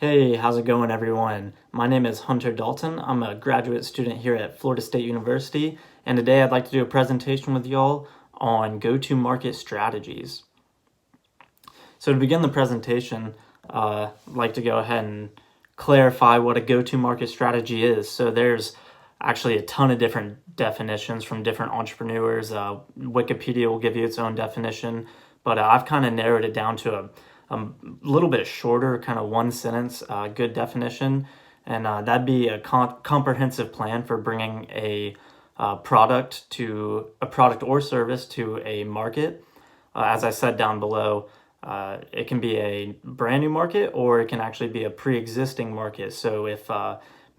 Hey, how's it going, everyone? My name is Hunter Dalton. I'm a graduate student here at Florida State University, and today I'd like to do a presentation with y'all on go-to-market strategies. So to begin the presentation, I'd like to go ahead and clarify what a go-to-market strategy is. So there's actually a ton of different definitions from different entrepreneurs. Wikipedia will give you its own definition, but I've kind of narrowed it down to a little bit shorter, kind of one sentence, good definition. And that'd be a comprehensive plan for bringing a product or service to a market. As I said down below, it can be a brand new market or it can actually be a pre-existing market. So if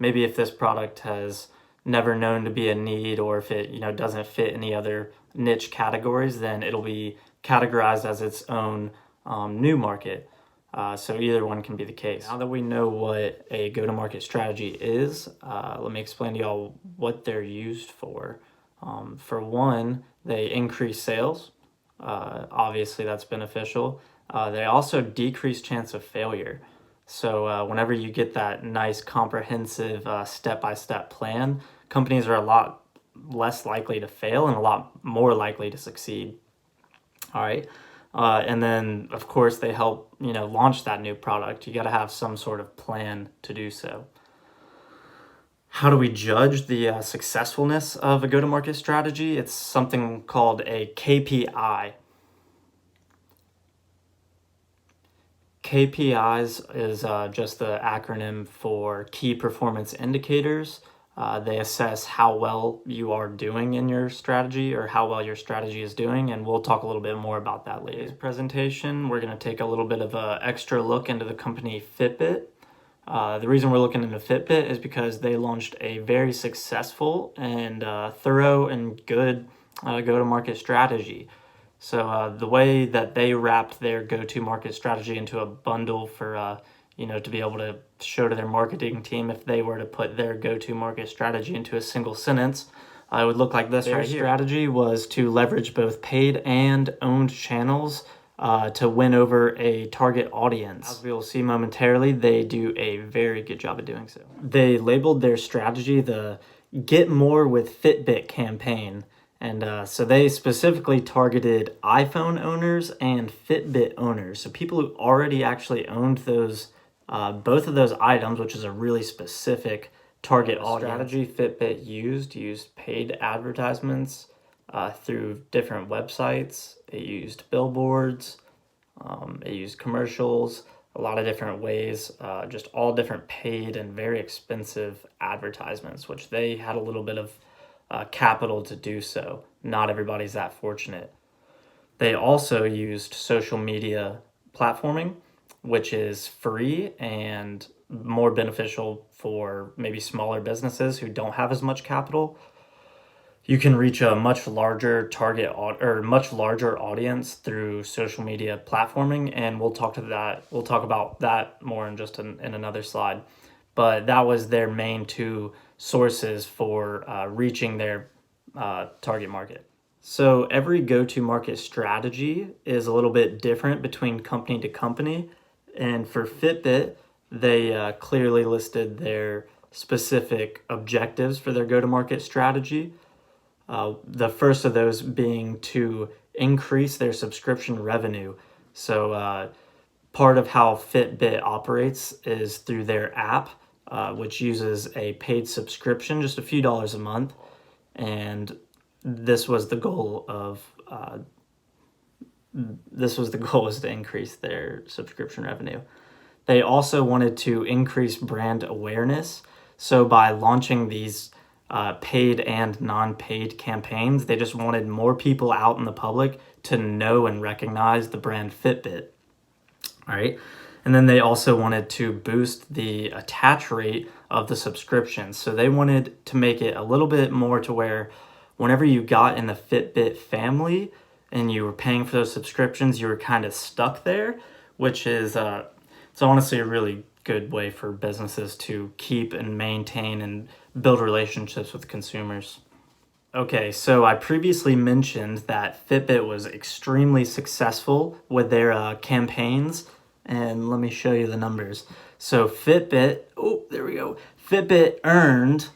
maybe if this product has never known to be a need, or if it doesn't fit any other niche categories, then it'll be categorized as its own new market. So either one can be the case. Now that we know what a go-to-market strategy is, let me explain to y'all what they're used for. For one, they increase sales. Obviously, that's beneficial. They also decrease chance of failure. So whenever you get that nice comprehensive step-by-step plan, companies are a lot less likely to fail and a lot more likely to succeed. All right. And then, of course, they help, launch that new product. You got to have some sort of plan to do so. How do we judge the successfulness of a go-to-market strategy? It's something called a KPI. KPIs is just the acronym for key performance indicators. They assess how well you are doing in your strategy or how well your strategy is doing, and we'll talk a little bit more about that later. In today's presentation, we're going to take a little bit of an extra look into the company Fitbit. The reason we're looking into Fitbit is because they launched a very successful and thorough and good go-to-market strategy. So the way that they wrapped their go-to-market strategy into a bundle for to be able to show to their marketing team if they were to put their go-to-market strategy into a single sentence, it would look like this right here. Their strategy was to leverage both paid and owned channels to win over a target audience. As we will see momentarily, they do a very good job of doing so. They labeled their strategy the Get More with Fitbit campaign. And so they specifically targeted iPhone owners and Fitbit owners. So people who already actually owned those, both of those items, which is a really specific target audience. Strategy Fitbit used paid advertisements through different websites. It used billboards. It used commercials, a lot of different ways, just all different paid and very expensive advertisements, which they had a little bit of capital to do so. Not everybody's that fortunate. They also used social media platforming, which is free and more beneficial for maybe smaller businesses who don't have as much capital. You can reach a much larger target or much larger audience through social media platforming, and we'll talk about that more in in another slide. But that was their main two sources for reaching their target market. So every go-to-market strategy is a little bit different between company to company. And for Fitbit, they clearly listed their specific objectives for their go-to-market strategy. The first of those being to increase their subscription revenue. So part of how Fitbit operates is through their app, which uses a paid subscription, just a few dollars a month. And this was the goal was to increase their subscription revenue. They also wanted to increase brand awareness. So by launching these paid and non-paid campaigns, they just wanted more people out in the public to know and recognize the brand Fitbit. All right. And then they also wanted to boost the attach rate of the subscriptions. So they wanted to make it a little bit more to where whenever you got in the Fitbit family and you were paying for those subscriptions, you were kind of stuck there, which is it's honestly a really good way for businesses to keep and maintain and build relationships with consumers. Okay, so I previously mentioned that Fitbit was extremely successful with their campaigns and let me show you the numbers. So Fitbit, oh, there we go. Fitbit earned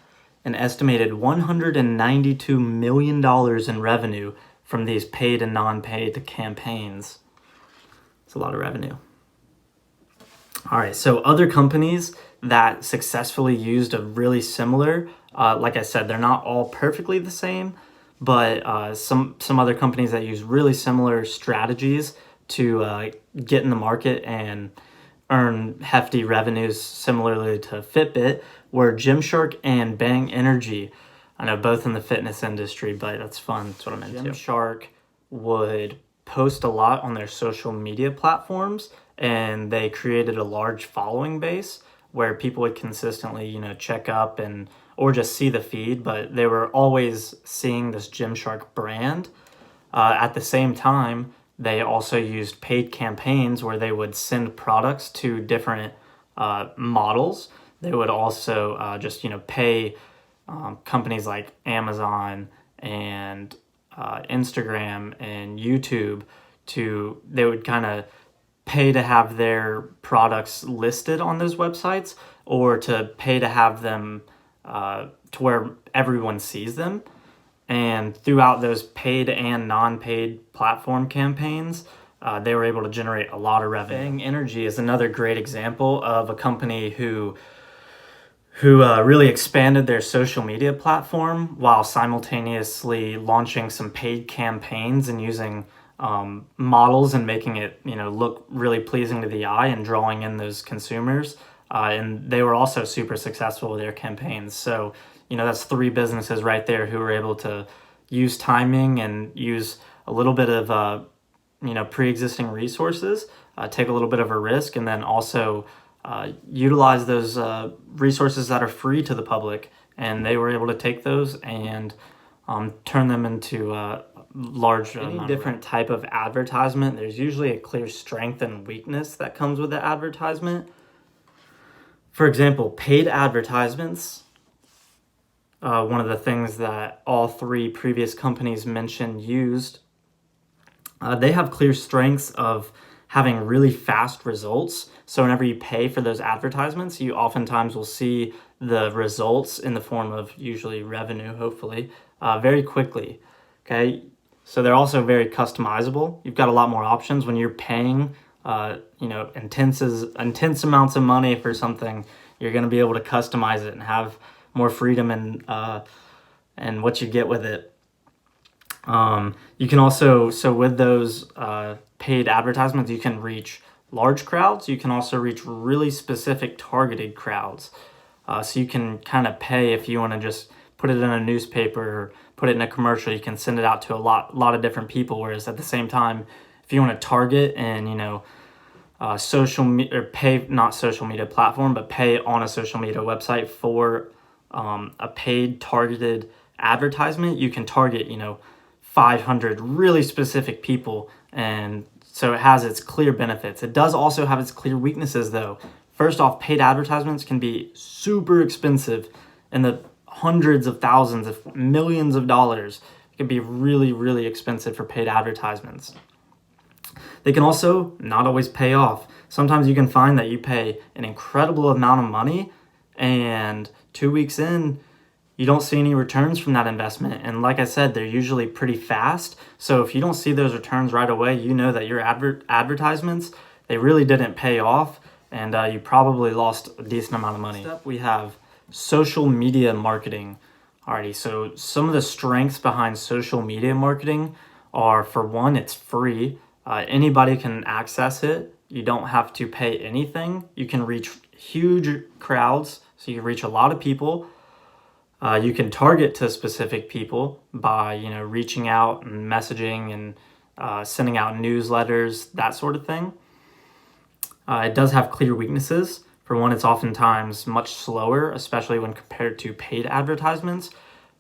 an estimated $192 million in revenue from these paid and non-paid campaigns. It's a lot of revenue. All right, so other companies that successfully used a really similar, like I said, they're not all perfectly the same, but some other companies that use really similar strategies to get in the market and earn hefty revenues similarly to Fitbit were Gymshark and Bang Energy. I know both in the fitness industry, but that's fun. That's what I'm into. Gymshark would post a lot on their social media platforms, and they created a large following base where people would consistently, check up and or just see the feed, but they were always seeing this Gymshark brand. At the same time, they also used paid campaigns where they would send products to different models. They would also just pay companies like Amazon and Instagram and YouTube they would kind of pay to have their products listed on those websites, or to pay to have them to where everyone sees them. And throughout those paid and non-paid platform campaigns, they were able to generate a lot of revenue. Bang Energy is another great example of a company who really expanded their social media platform while simultaneously launching some paid campaigns and using models and making it look really pleasing to the eye and drawing in those consumers. And they were also super successful with their campaigns. So that's three businesses right there who were able to use timing and use a little bit of pre-existing resources, take a little bit of a risk, and then also utilize those resources that are free to the public. And they were able to take those and turn them into large. Any different type of advertisement, there's usually a clear strength and weakness that comes with the advertisement. For example, paid advertisements. One of the things that all three previous companies mentioned used, they have clear strengths of having really fast results. So whenever you pay for those advertisements, you oftentimes will see the results in the form of usually revenue, hopefully, very quickly. Okay, so they're also very customizable. You've got a lot more options when you're paying, intense amounts of money for something. You're going to be able to customize it and have more freedom and what you get with it. You can also, with those paid advertisements, you can reach large crowds. You can also reach really specific targeted crowds. So you can kind of pay if you want to just put it in a newspaper or put it in a commercial. You can send it out to a lot of different people. Whereas at the same time, if you want to target and social media, or pay, not social media platform, but pay on a social media website for a paid targeted advertisement, you can target 500 really specific people, and so it has its clear benefits. It does also have its clear weaknesses though. First off, paid advertisements can be super expensive in the hundreds of thousands of millions of dollars. It can be really, really expensive for paid advertisements. They can also not always pay off. Sometimes you can find that you pay an incredible amount of money and 2 weeks in, you don't see any returns from that investment. And like I said, they're usually pretty fast. So if you don't see those returns right away, you know that your advertisements, they really didn't pay off, and you probably lost a decent amount of money. Next up, we have social media marketing. Alrighty, so some of the strengths behind social media marketing are, for one, it's free. Anybody can access it. You don't have to pay anything. You can reach huge crowds, so you can reach a lot of people. You can target to specific people by reaching out and messaging and sending out newsletters, that sort of thing. It does have clear weaknesses. For one, it's oftentimes much slower, especially when compared to paid advertisements.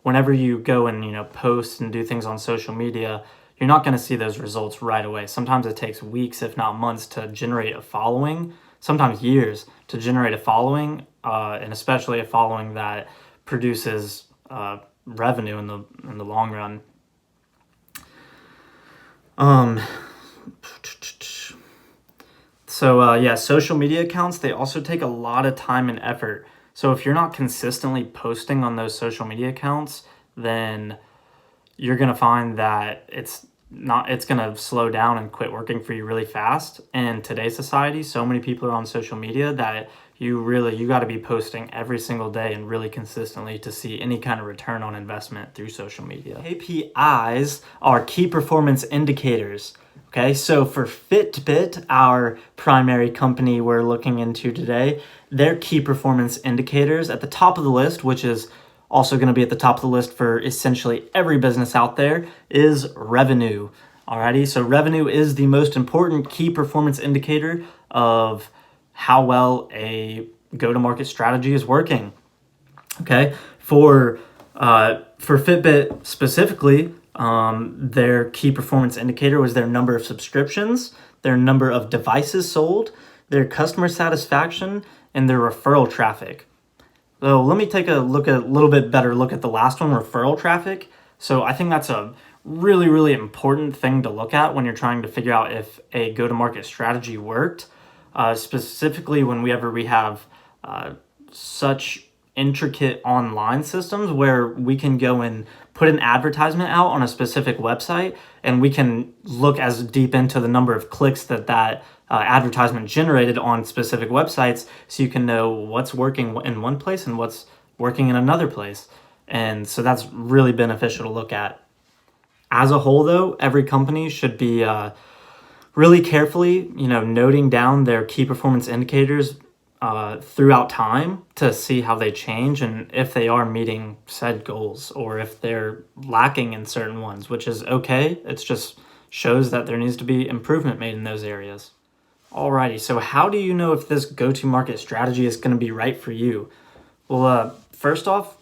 Whenever you go and post and do things on social media, you're not going to see those results right away. Sometimes it takes weeks, if not months, to generate a following, sometimes years to generate a following, and especially a following that produces revenue in the long run. So yeah, social media accounts, they also take a lot of time and effort. So if you're not consistently posting on those social media accounts, then you're going to find that it's going to slow down and quit working for you really fast. In today's society, so many people are on social media that you got to be posting every single day and really consistently to see any kind of return on investment through social media. KPIs are key performance indicators. Okay, so for Fitbit, our primary company we're looking into today, their key performance indicators at the top of the list, which is also going to be at the top of the list for essentially every business out there, is revenue. Alrighty, so revenue is the most important key performance indicator of how well a go-to-market strategy is working. Okay, for Fitbit specifically, their key performance indicator was their number of subscriptions, their number of devices sold, their customer satisfaction, and their referral traffic. So let me take a little bit better look at the last one, referral traffic. So I think that's a really, really important thing to look at when you're trying to figure out if a go-to-market strategy worked. Specifically whenever we have such intricate online systems where we can go and put an advertisement out on a specific website, and we can look as deep into the number of clicks that advertisement generated on specific websites, so you can know what's working in one place and what's working in another place. And so that's really beneficial to look at. As a whole, though, every company should be really carefully, noting down their key performance indicators throughout time to see how they change and if they are meeting said goals or if they're lacking in certain ones, which is okay. It just shows that there needs to be improvement made in those areas. Alrighty, so how do you know if this go-to-market strategy is going to be right for you? Well, first off,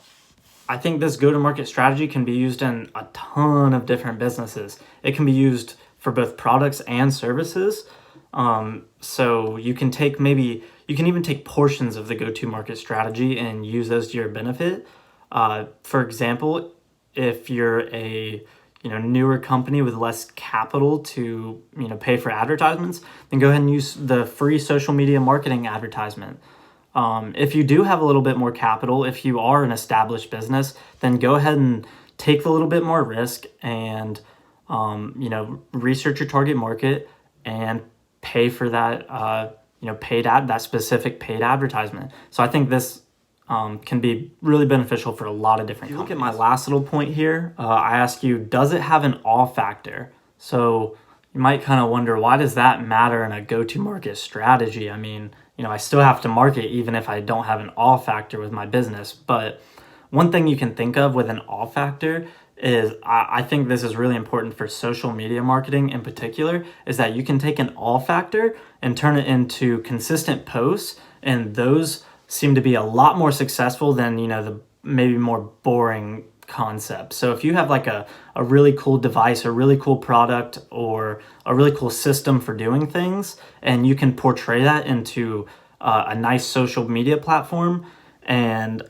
I think this go-to-market strategy can be used in a ton of different businesses. It can be used for both products and services. So you can even take portions of the go-to-market strategy and use those to your benefit. For example, if you're a newer company with less capital to pay for advertisements, then go ahead and use the free social media marketing advertisement. If you do have a little bit more capital, if you are an established business, then go ahead and take a little bit more risk and research your target market and pay for that that specific paid advertisement. So I think this can be really beneficial for a lot of different companies. Look at my last little point here. I ask you, does it have an awe factor? So you might kind of wonder, why does that matter in a go-to-market strategy? I mean, I still have to market even if I don't have an awe factor with my business. But one thing you can think of with an awe factor is, I think this is really important for social media marketing in particular, is that you can take an awe factor and turn it into consistent posts, and those seem to be a lot more successful than the maybe more boring concept. So if you have like a really cool device, a really cool product, or a really cool system for doing things, and you can portray that into a nice social media platform, and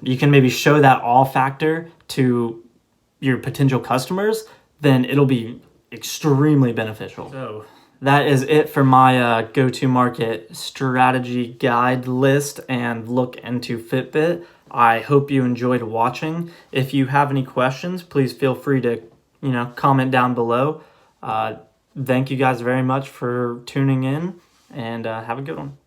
you can maybe show that awe factor to your potential customers, then it'll be extremely beneficial. So that is it for my go-to-market strategy guide list and look into Fitbit. I hope you enjoyed watching. If you have any questions, please feel free to comment down below. Thank you guys very much for tuning in, and have a good one.